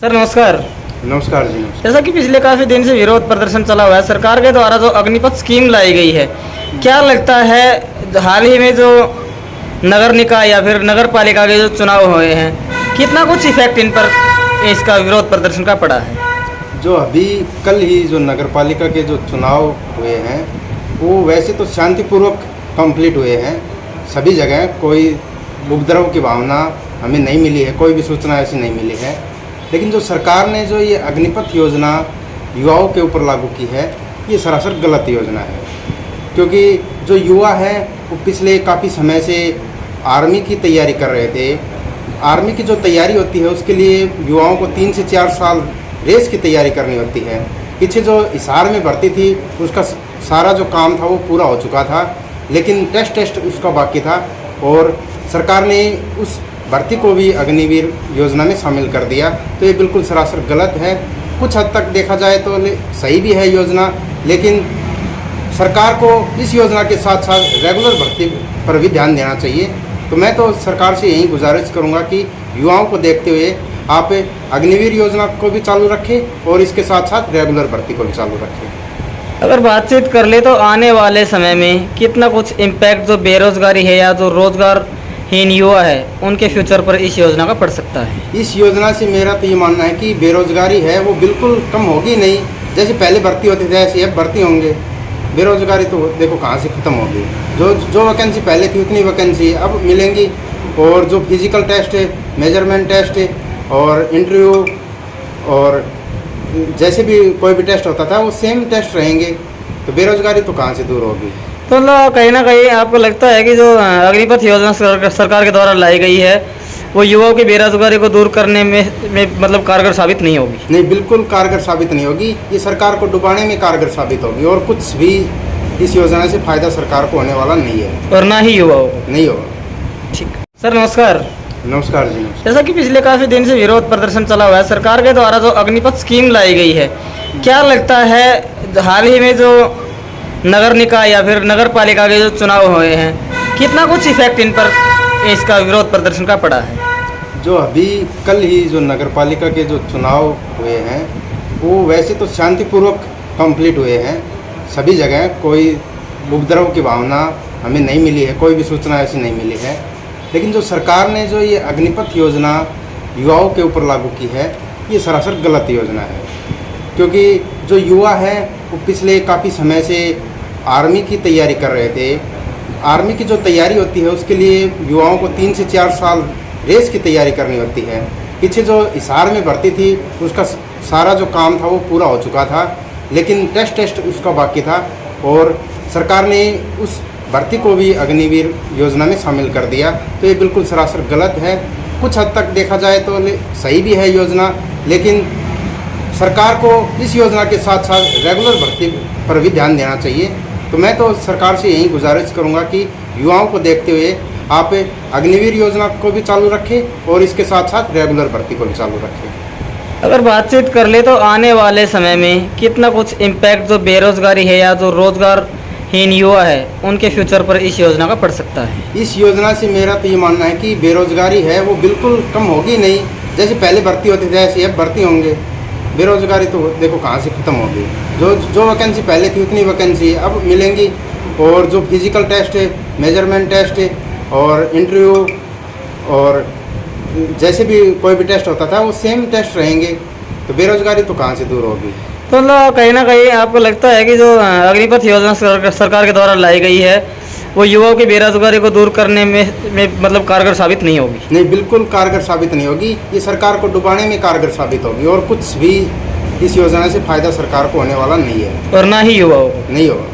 Sir नमस्कार। नमस्कार जी। नमस्कार। जैसा कि पिछले काफ़ी दिन से विरोध प्रदर्शन चला हुआ है, सरकार के द्वारा जो अग्निपथ स्कीम लाई गई है, क्या लगता है हाल ही में जो नगर निकाय या फिर नगर पालिका के जो चुनाव हुए हैं, कितना कुछ इफेक्ट इन पर इसका विरोध प्रदर्शन का पड़ा है? जो अभी कल ही जो नगर पालिका के जो चुनाव हुए हैं वो वैसे तो शांतिपूर्वक कंप्लीट हुए हैं। सभी जगह कोई उपद्रव की भावना हमें नहीं मिली है, कोई भी सूचना ऐसी नहीं मिली है। लेकिन जो सरकार ने जो ये अग्निपथ योजना युवाओं के ऊपर लागू की है, ये सरासर गलत योजना है। क्योंकि जो युवा हैं वो पिछले काफ़ी समय से आर्मी की तैयारी कर रहे थे। आर्मी की जो तैयारी होती है उसके लिए युवाओं को 3 से 4 साल रेस की तैयारी करनी होती है। पीछे जो हिसार में भर्ती थी उसका सारा जो काम था वो पूरा हो चुका था, लेकिन टेस्ट उसका बाकी था और सरकार ने उस भर्ती को भी अग्निवीर योजना में शामिल कर दिया। तो ये बिल्कुल सरासर गलत है। कुछ हद तक देखा जाए तो सही भी है योजना, लेकिन सरकार को इस योजना के साथ साथ रेगुलर भर्ती पर भी ध्यान देना चाहिए। तो मैं तो सरकार से यही गुजारिश करूंगा कि युवाओं को देखते हुए आप अग्निवीर योजना को भी चालू रखें और इसके साथ साथ रेगुलर भर्ती को भी चालू रखें। अगर बातचीत कर ले तो आने वाले समय में कितना कुछ इम्पैक्ट जो बेरोजगारी है या जो रोजगारहीन युवा है उनके फ्यूचर पर इस योजना का पड़ सकता है? इस योजना से मेरा तो ये मानना है कि बेरोजगारी है वो बिल्कुल कम होगी नहीं। जैसे पहले भर्ती होती थी ऐसे अब भर्ती होंगे। बेरोजगारी तो देखो कहाँ से ख़त्म होगी। जो वैकेंसी पहले थी उतनी वैकेंसी अब मिलेंगी। और जो फिजिकल टेस्ट है, मेजरमेंट टेस्ट है और इंटरव्यू और जैसे भी कोई भी टेस्ट होता था वो सेम टेस्ट रहेंगे। तो बेरोजगारी तो कहाँ से दूर होगी। तो कहीं ना कहीं आपको लगता है कि जो अग्निपथ योजना सरकार के द्वारा लाई गई है वो युवाओं की बेरोजगारी को दूर करने में मतलब कारगर साबित नहीं होगी? नहीं, बिल्कुल कारगर साबित नहीं होगी। ये सरकार को डुबाने में कारगर साबित होगी और कुछ भी इस योजना से फायदा सरकार को होने वाला नहीं है और ना ही युवाओं को। नहीं होगा। ठीक। सर नमस्कार। नमस्कार जी। नमस्कार। जैसा कि पिछले काफ़ी दिन से विरोध प्रदर्शन चला हुआ है, सरकार के द्वारा जो अग्निपथ स्कीम लाई गई है, क्या लगता है हाल ही में जो नगर निकाय या फिर नगर पालिका के जो चुनाव हुए हैं, कितना कुछ इफेक्ट इन पर इसका विरोध प्रदर्शन का पड़ा है? जो अभी कल ही जो नगर पालिका के जो चुनाव हुए हैं वो वैसे तो शांतिपूर्वक कंप्लीट हुए हैं। सभी जगह कोई उपद्रव की भावना हमें नहीं मिली है, कोई भी सूचना ऐसी नहीं मिली है। लेकिन जो सरकार ने जो ये अग्निपथ योजना युवाओं के ऊपर लागू की है, ये सरासर गलत योजना है। क्योंकि जो युवा हैं वो पिछले काफ़ी समय से आर्मी की तैयारी कर रहे थे। आर्मी की जो तैयारी होती है उसके लिए युवाओं को 3 से 4 साल रेस की तैयारी करनी होती है। पीछे जो हिसार में भर्ती थी उसका सारा जो काम था वो पूरा हो चुका था, लेकिन टेस्ट उसका बाकी था और सरकार ने उस भर्ती को भी अग्निवीर योजना में शामिल कर दिया। तो ये बिल्कुल सरासर गलत है। कुछ हद तक देखा जाए तो सही भी है योजना, लेकिन सरकार को इस योजना के साथ साथ रेगुलर भर्ती पर भी ध्यान देना चाहिए। तो मैं तो सरकार से यही गुजारिश करूंगा कि युवाओं को देखते हुए आप अग्निवीर योजना को भी चालू रखें और इसके साथ साथ रेगुलर भर्ती को भी चालू रखें। अगर बातचीत कर ले तो आने वाले समय में कितना कुछ इम्पैक्ट जो बेरोजगारी है या जो रोजगारहीन युवा है उनके फ्यूचर पर इस योजना का पड़ सकता है? इस योजना से मेरा तो ये मानना है कि बेरोजगारी है वो बिल्कुल कम होगी नहीं। जैसे पहले भर्ती होती थी ऐसे अब भर्ती होंगे। बेरोजगारी तो देखो कहाँ से ख़त्म होगी। जो वैकेंसी पहले थी उतनी वैकेंसी अब मिलेंगी। और जो फिजिकल टेस्ट है, मेजरमेंट टेस्ट है और इंटरव्यू और जैसे भी कोई भी टेस्ट होता था वो सेम टेस्ट रहेंगे। तो बेरोजगारी तो कहाँ से दूर होगी। तो कहीं ना कहीं आपको लगता है कि जो अग्निपथ योजना सरकार के द्वारा लाई गई है वो युवाओं की बेरोजगारी को दूर करने में मतलब कारगर साबित नहीं होगी? नहीं, बिल्कुल कारगर साबित नहीं होगी। ये सरकार को डुबाने में कारगर साबित होगी और कुछ भी इस योजना से फायदा सरकार को होने वाला नहीं है और ना ही युवाओं को। नहीं होगा।